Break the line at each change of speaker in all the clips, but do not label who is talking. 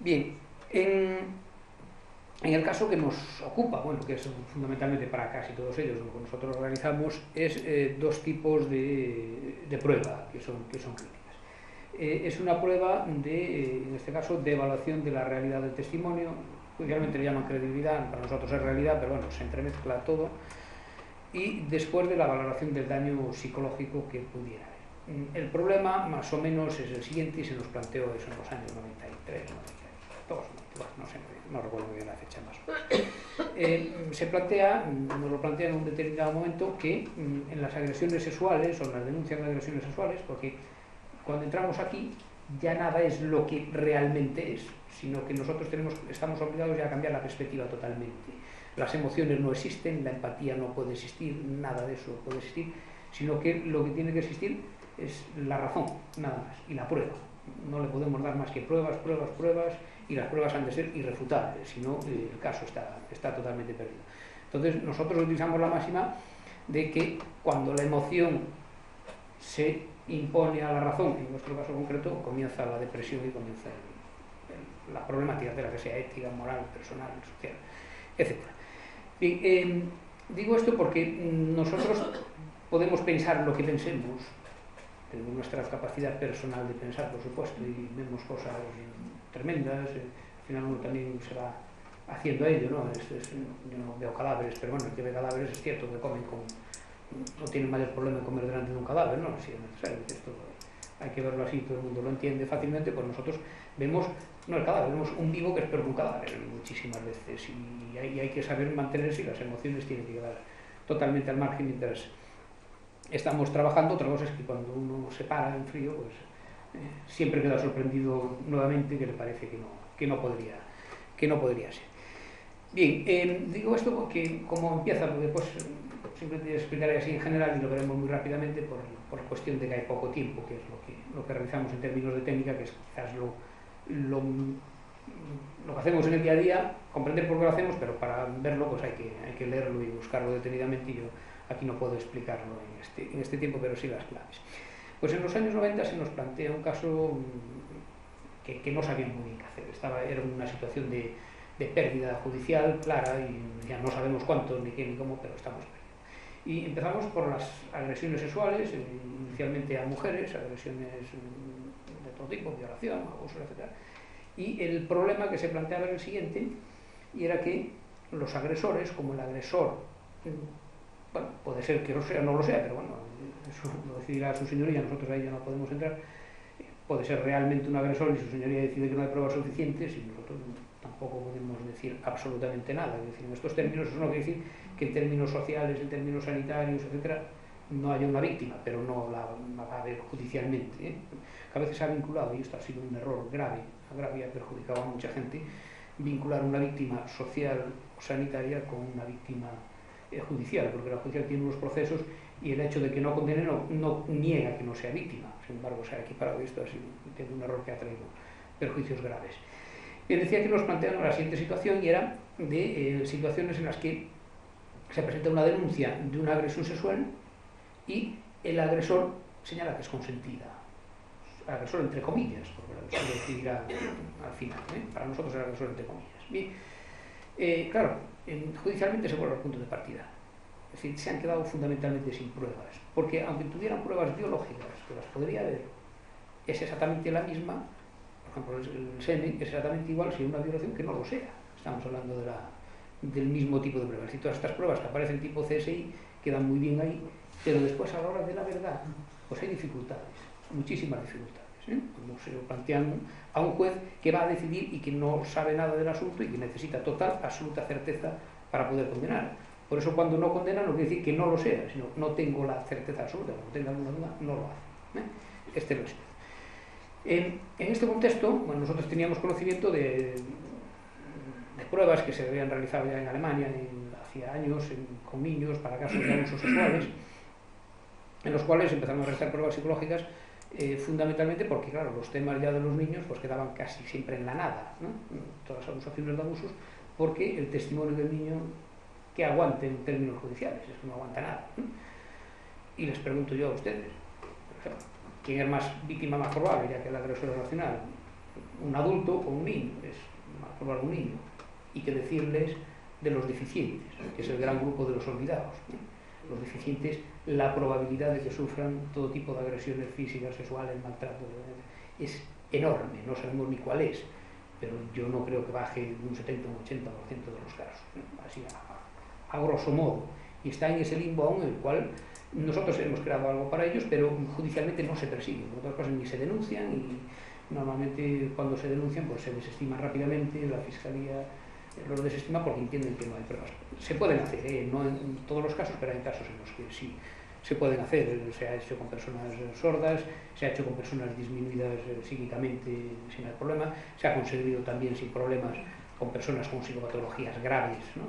Bien, en el caso que nos ocupa, bueno, que es fundamentalmente para casi todos ellos lo que nosotros realizamos, es dos tipos de prueba que son críticas. Es una prueba en este caso, de evaluación de la realidad del testimonio. Judicialmente le llaman credibilidad, para nosotros es realidad, pero bueno, se entremezcla todo. Y después de la valoración del daño psicológico que pudiera haber. El problema, más o menos, es el siguiente, y se nos planteó eso en los años 93, 92, no sé, no recuerdo muy bien la fecha más. Nos lo plantea en un determinado momento que en las agresiones sexuales, o en las denuncias de agresiones sexuales, porque cuando entramos aquí ya nada es lo que realmente es, sino que nosotros estamos obligados ya a cambiar la perspectiva totalmente. Las emociones no existen, la empatía no puede existir, nada de eso puede existir, sino que lo que tiene que existir es la razón, nada más, y la prueba. No le podemos dar más que pruebas, y las pruebas han de ser irrefutables, si no el caso está totalmente perdido. Entonces nosotros utilizamos la máxima de que cuando la emoción se impone a la razón, en nuestro caso concreto, comienza la depresión y comienza la problemática de la que sea ética, moral, personal, social, etc. Bien, digo esto porque nosotros podemos pensar lo que pensemos, tenemos nuestra capacidad personal de pensar, por supuesto, y vemos cosas tremendas, al final uno también se va haciendo a ello, ¿no? Yo no veo cadáveres, pero bueno, el que ve cadáveres es cierto que comen no tiene mayor problema en comer delante de un cadáver, ¿no? Si es necesario, esto hay que verlo así, todo el mundo lo entiende fácilmente, pues nosotros vemos, no el cadáver, vemos un vivo que es peor que un cadáver muchísimas veces, y hay que saber mantenerse, y las emociones tienen que quedar totalmente al margen mientras estamos trabajando. Otra cosa es que cuando uno se para en frío, pues siempre queda sorprendido nuevamente, que le parece que no podría ser. Bien, digo esto porque como empieza, porque después simplemente explicaré así en general y lo veremos muy rápidamente por cuestión de que hay poco tiempo, que es lo que realizamos en términos de técnica, que es quizás lo que hacemos en el día a día, comprender por qué lo hacemos, pero para verlo pues hay que leerlo y buscarlo detenidamente, y yo aquí no puedo explicarlo en este tiempo, pero sí las claves. Pues en los años 90 se nos plantea un caso que no sabíamos muy bien qué hacer. Era una situación de pérdida judicial clara, y ya no sabemos cuánto, ni qué, ni cómo, pero estamos perdidos. Y empezamos por las agresiones sexuales, inicialmente a mujeres, agresiones de todo tipo, violación, abuso, etc. Y el problema que se planteaba era el siguiente, y era que los agresores, como el agresor, bueno, puede ser que lo sea o no lo sea, pero bueno, eso lo decidirá su señoría, nosotros ahí ya no podemos entrar. Puede ser realmente un agresor y su señoría decide que no hay pruebas suficientes, y nosotros tampoco podemos decir absolutamente nada. Es decir, en estos términos eso no quiere decir que en términos sociales, en términos sanitarios, etcétera, no haya una víctima, pero no la va a haber judicialmente, ¿eh? Que a veces se ha vinculado, y esto ha sido un error grave y ha perjudicado a mucha gente, vincular una víctima social o sanitaria con una víctima judicial, porque la judicial tiene unos procesos, y el hecho de que no condene no niega que no sea víctima. Sin embargo, se ha equiparado, y esto ha sido un error que ha traído perjuicios graves. Bien, decía que nos plantean la siguiente situación, y era de situaciones en las que se presenta una denuncia de una agresión sexual y el agresor señala que es consentida. Agresor entre comillas, porque el agresor decidirá al final, ¿eh? Para nosotros el agresor entre comillas. Bien, claro, judicialmente se vuelve al punto de partida. Es decir, se han quedado fundamentalmente sin pruebas, porque aunque tuvieran pruebas biológicas, que las podría haber, es exactamente la misma. Por ejemplo, el semen es exactamente igual si hay una violación que no lo sea. Estamos hablando del mismo tipo de pruebas, y todas estas pruebas que aparecen tipo CSI quedan muy bien ahí, pero después a la hora de la verdad pues hay dificultades, muchísimas dificultades, cuando se lo plantean a un juez que va a decidir y que no sabe nada del asunto y que necesita total, absoluta certeza para poder condenar. Por eso cuando no condena no quiere decir que no lo sea, sino no tengo la certeza absoluta, cuando tenga alguna duda no lo hace. Este es el asunto. En este contexto, bueno, nosotros teníamos conocimiento de pruebas que se habían realizado ya en Alemania hacía años con niños para casos de abusos sexuales, en los cuales empezaron a realizar pruebas psicológicas, fundamentalmente porque, claro, los temas ya de los niños pues quedaban casi siempre en la nada, ¿no? Todas las acusaciones de abusos, porque el testimonio del niño que aguante en términos judiciales, es que no aguanta nada, ¿no? Y les pregunto yo a ustedes, por ejemplo, ¿quién es más víctima más probable, ya que el agresor es racional? un adulto o un niño, es probar un niño, y que decirles de los deficientes, que es el gran grupo de los olvidados, ¿no? Los deficientes, la probabilidad de que sufran todo tipo de agresiones físicas, sexuales, maltrato, es enorme, no sabemos ni cuál es, pero yo no creo que baje de un 70 o un 80% de los casos, ¿no? Así a grosso modo, y está en ese limbo aún en el cual nosotros hemos creado algo para ellos, pero judicialmente no se persiguen, otras cosas ni se denuncian, y normalmente cuando se denuncian pues se desestima rápidamente, la Fiscalía los desestima porque entienden que no hay pruebas. Se pueden hacer, no en todos los casos, pero hay casos en los que sí se pueden hacer. Se ha hecho con personas sordas, se ha hecho con personas disminuidas psíquicamente sin el problema, se ha conseguido también sin problemas con personas con psicopatologías graves, ¿no?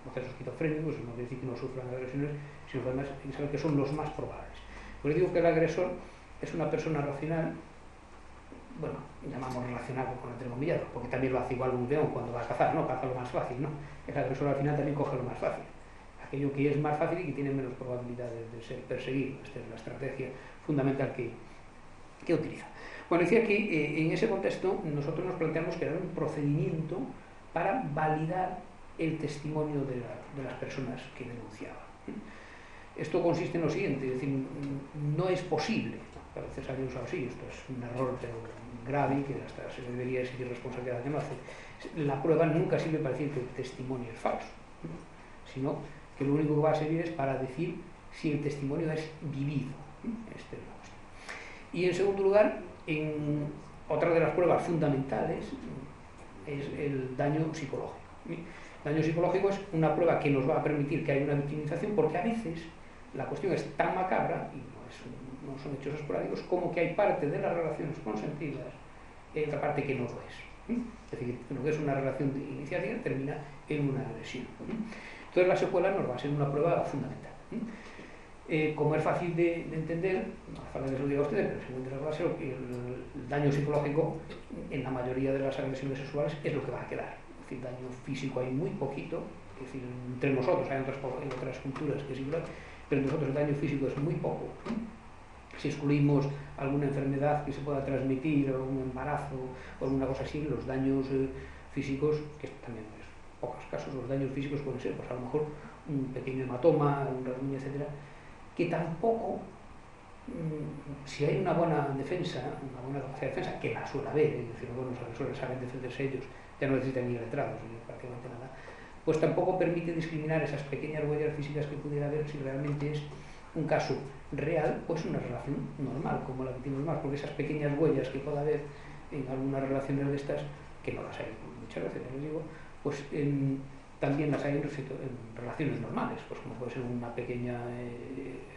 Procesos esquizofrénicos, no quiere decir que no sufran agresiones, sino que además hay que saber que son los más probables. Pues digo que el agresor es una persona racional, bueno, llamamos racional con entrecomillado, porque también lo hace igual un león cuando va a cazar, ¿no? Caza lo más fácil, ¿no? El agresor al final también coge lo más fácil, aquello que es más fácil y que tiene menos probabilidades de ser perseguido. Esta es la estrategia fundamental que utiliza. Bueno, decía que en ese contexto nosotros nos planteamos crear un procedimiento para validar el testimonio de las personas que denunciaban. Esto consiste en lo siguiente, es decir, no es posible, a veces se ha usado así, esto es un error pero grave, que hasta se debería exigir responsabilidad que no hace. La prueba nunca sirve para decir que el testimonio es falso, sino que lo único que va a servir es para decir si el testimonio es vivido. Esta es la cuestión. Y en segundo lugar, otra de las pruebas fundamentales es el daño psicológico. El daño psicológico es una prueba que nos va a permitir que haya una victimización, porque a veces la cuestión es tan macabra, y no son hechos esporádicos, como que hay parte de las relaciones consentidas y hay otra parte que no lo es. Es decir, lo que es una relación de iniciativa termina en una agresión. Entonces la secuela nos va a ser una prueba fundamental. Como es fácil de entender, no hace falta que se lo diga a ustedes, pero según va a ser el daño psicológico en la mayoría de las agresiones sexuales es lo que va a quedar. Es decir, daño físico hay muy poquito, es decir, entre nosotros hay en otras culturas que es igual, pero entre nosotros el daño físico es muy poco. Si excluimos alguna enfermedad que se pueda transmitir, o un embarazo o alguna cosa así, los daños físicos, que también es pocos casos, los daños físicos pueden ser, pues a lo mejor un pequeño hematoma, un rasguño, etcétera, que tampoco, si hay una buena defensa, una buena capacidad de defensa, que la suele haber, es decir, los buenos agresores saben defenderse ellos, ya no necesitan ni letrados ni prácticamente nada, pues tampoco permite discriminar esas pequeñas huellas físicas que pudiera haber si realmente es un caso real o es una relación normal, como la que tiene normal, porque esas pequeñas huellas que pueda haber en algunas relaciones de estas, que no las hay muchas veces, ya les digo, pues también las hay en relaciones normales, pues como puede ser una pequeña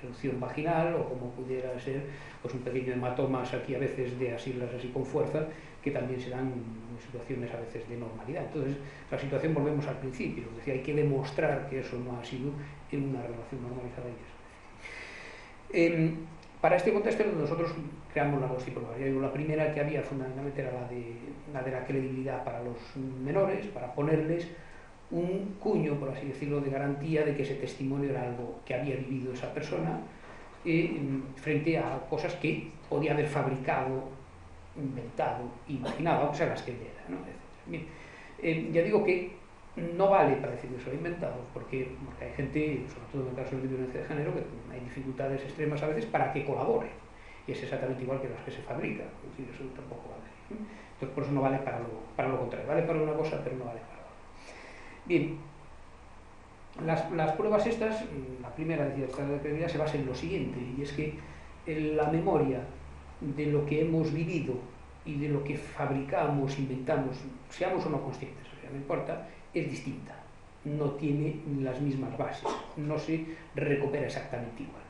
erupción vaginal, o como pudiera ser pues un pequeño hematomas aquí a veces de asirlas así con fuerza, que también se dan en situaciones a veces de normalidad. Entonces la situación, volvemos al principio, es decir, hay que demostrar que eso no ha sido en una relación normalizada. Para este contexto nosotros creamos las dos tipologías. La primera que había fundamentalmente era la de la credibilidad para los menores, para ponerles un cuño, por así decirlo, de garantía de que ese testimonio era algo que había vivido esa persona frente a cosas que podía haber fabricado, inventado, imaginado, o sea, las que era, ¿no? Bien, ya digo que no vale para decir que se lo ha inventado, porque hay gente, sobre todo en casos de violencia de género, que hay dificultades extremas a veces para que colabore, y es exactamente igual que las que se fabrican, es decir, eso tampoco vale. Entonces por eso no vale para lo contrario, vale para una cosa pero no vale para otra. Bien, las pruebas estas, la primera de credibilidad se basa en lo siguiente, y es que la memoria de lo que hemos vivido y de lo que fabricamos, inventamos, seamos o no conscientes, o sea, no importa, es distinta, no tiene las mismas bases, no se recupera exactamente igual.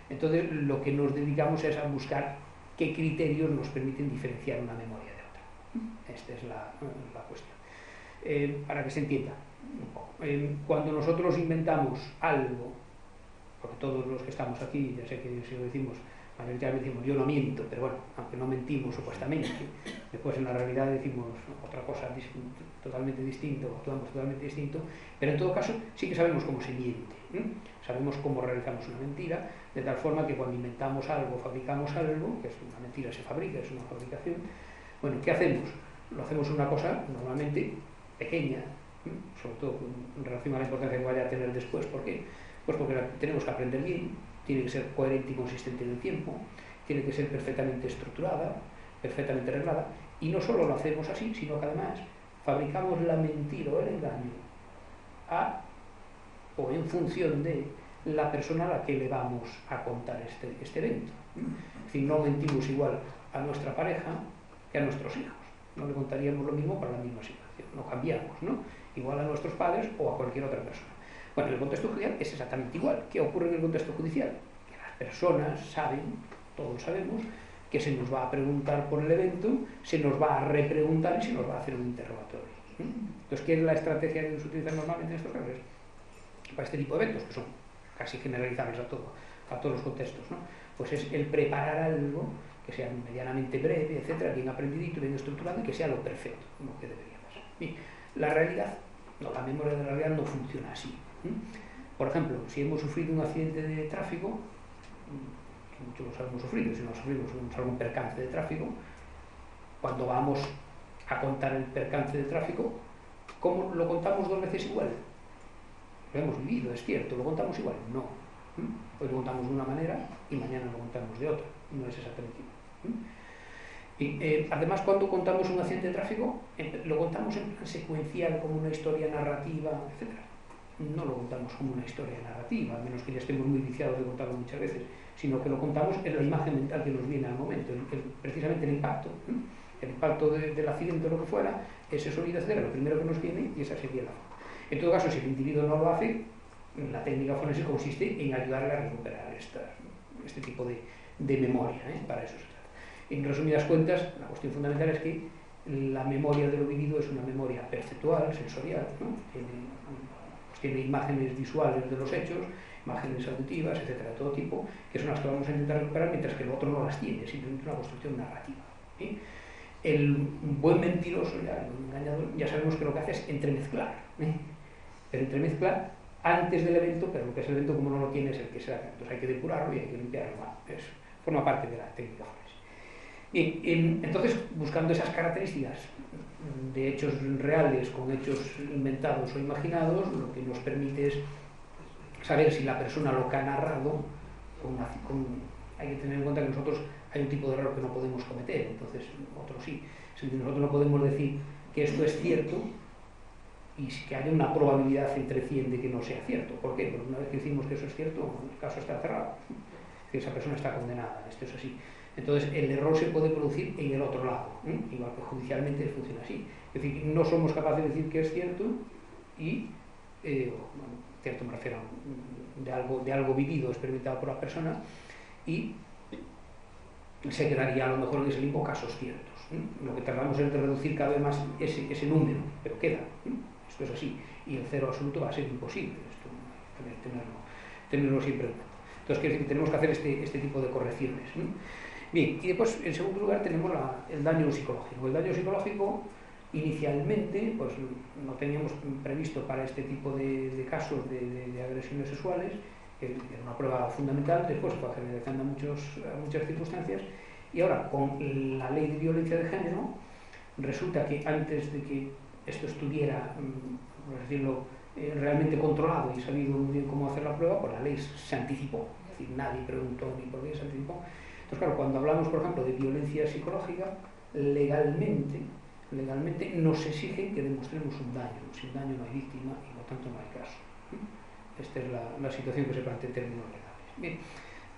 Entonces lo que nos dedicamos es a buscar qué criterios nos permiten diferenciar una memoria de otra. Esta es la cuestión. Para que se entienda un poco. Cuando nosotros inventamos algo, porque todos los que estamos aquí, ya sé que si lo decimos, mayoritariamente decimos yo no miento, pero bueno, aunque no mentimos supuestamente, después en la realidad decimos otra cosa totalmente distinta, o actuamos totalmente distinto, pero en todo caso sí que sabemos cómo se miente, sabemos cómo realizamos una mentira, de tal forma que cuando inventamos algo, fabricamos algo, que es una mentira, se fabrica, es una fabricación, Bueno, ¿qué hacemos? Lo hacemos una cosa normalmente pequeña, sobre todo en relación a la importancia que vaya a tener después. ¿Por qué? Pues porque tenemos que aprender bien, tiene que ser coherente y consistente en el tiempo, tiene que ser perfectamente estructurada, perfectamente arreglada, y no solo lo hacemos así, sino que además fabricamos la mentira o el engaño o en función de la persona a la que le vamos a contar este evento. Es decir, no mentimos igual a nuestra pareja que a nuestros hijos. No le contaríamos lo mismo para la misma situación. No cambiamos, ¿no? Igual a nuestros padres o a cualquier otra persona. Bueno, en el contexto judicial es exactamente igual. ¿Qué ocurre en el contexto judicial? Que las personas saben, todos sabemos, que se nos va a preguntar por el evento, se nos va a repreguntar y se nos va a hacer un interrogatorio. Entonces, ¿qué es la estrategia que se utiliza normalmente en estos casos? Para este tipo de eventos, que son casi generalizables a todos los contextos, ¿no? Pues es el preparar algo que sea medianamente breve, etcétera, bien aprendidito, bien estructurado y que sea lo perfecto, lo que debería pasar. Y la realidad, no, la memoria de la realidad no funciona así. Por ejemplo, si hemos sufrido un accidente de tráfico, que muchos los hemos sufrido, si no sufrimos algún percance de tráfico, cuando vamos a contar el percance de tráfico, ¿cómo lo contamos dos veces igual? Lo hemos vivido, es cierto, ¿lo contamos igual? No. Hoy lo contamos de una manera y mañana lo contamos de otra. No es exactamente igual. Y además, cuando contamos un accidente de tráfico, lo contamos en plan secuencial, como una historia narrativa, etc. No lo contamos como una historia narrativa, a menos que ya estemos muy viciados de contarlo muchas veces, sino que lo contamos en la imagen mental que nos viene al momento, precisamente el impacto. El impacto del accidente o lo que fuera, ese sonido, etc., lo primero que nos viene, y esa sería la forma. En todo caso, si el individuo no lo hace, la técnica forense consiste en ayudarle a recuperar este tipo de memoria, para eso se trata. En resumidas cuentas, la cuestión fundamental es que la memoria de lo vivido es una memoria perceptual, sensorial, ¿no? Tiene imágenes visuales de los hechos, imágenes auditivas, etcétera, de todo tipo, que son las que vamos a intentar recuperar, mientras que el otro no las tiene, simplemente una construcción narrativa. El buen mentiroso, el engañador, ya sabemos que lo que hace es entremezclar, pero entremezclar antes del evento, pero lo que es el evento, como no lo tiene, es el que se da. Entonces hay que depurarlo y hay que limpiarlo. Forma parte de la técnica forense. Bien, entonces, buscando esas características de hechos reales con hechos inventados o imaginados, lo que nos permite es saber si la persona lo que ha narrado, hay que tener en cuenta que nosotros hay un tipo de error que no podemos cometer, entonces otros sí. Nosotros no podemos decir que esto es cierto y que haya una probabilidad entre 100 de que no sea cierto. ¿Por qué? Porque una vez que decimos que eso es cierto, el caso está cerrado, que esa persona está condenada, esto es así. Entonces el error se puede producir en el otro lado, igual que judicialmente funciona así. Es decir, no somos capaces de decir que es cierto y, cierto me refiero de algo vivido, experimentado por la persona, y se quedaría a lo mejor en ese limbo casos ciertos. Lo que tardamos es de reducir cada vez más ese número, pero queda. Esto es así. Y el cero absoluto va a ser imposible. Esto hay que tenerlo siempre en cuenta. Entonces, quiere decir que tenemos que hacer este tipo de correcciones. Bien, y después, en segundo lugar, tenemos el daño psicológico. El daño psicológico, inicialmente, pues no teníamos previsto para este tipo de casos de agresiones sexuales, que era una prueba fundamental, después fue generalizando a muchas circunstancias, y ahora, con la ley de violencia de género, resulta que antes de que esto estuviera, por decirlo, realmente controlado y sabido muy bien cómo hacer la prueba, pues la ley se anticipó, es decir, nadie preguntó ni por qué se anticipó. Entonces, claro, cuando hablamos, por ejemplo, de violencia psicológica, legalmente nos exige que demostremos un daño. Sin daño no hay víctima y por tanto no hay caso. Esta es la situación que se plantea en términos legales. Bien,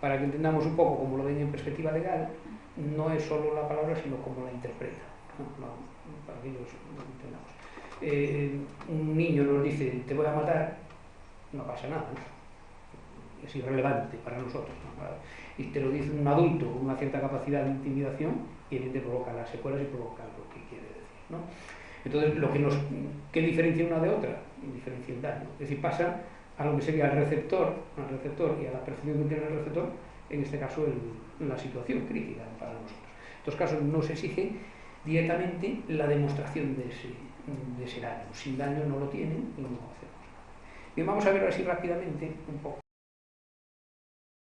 para que entendamos un poco cómo lo ven en perspectiva legal, no es solo la palabra, sino cómo la interpreta, para que ellos lo entendamos. Un niño nos dice, te voy a matar, no pasa nada, es irrelevante para nosotros, y te lo dice un adulto con una cierta capacidad de intimidación y evidentemente provoca las secuelas y provoca lo que quiere decir, Entonces, ¿qué diferencia una de otra? Diferencia el daño, es decir, pasa a lo que sería al receptor y a la percepción que tiene el receptor, en este caso la situación crítica para nosotros. En estos casos no se exige directamente la demostración de ese daño. Sin daño no lo tienen y no hacemos nada. Bien, vamos a ver así rápidamente un poco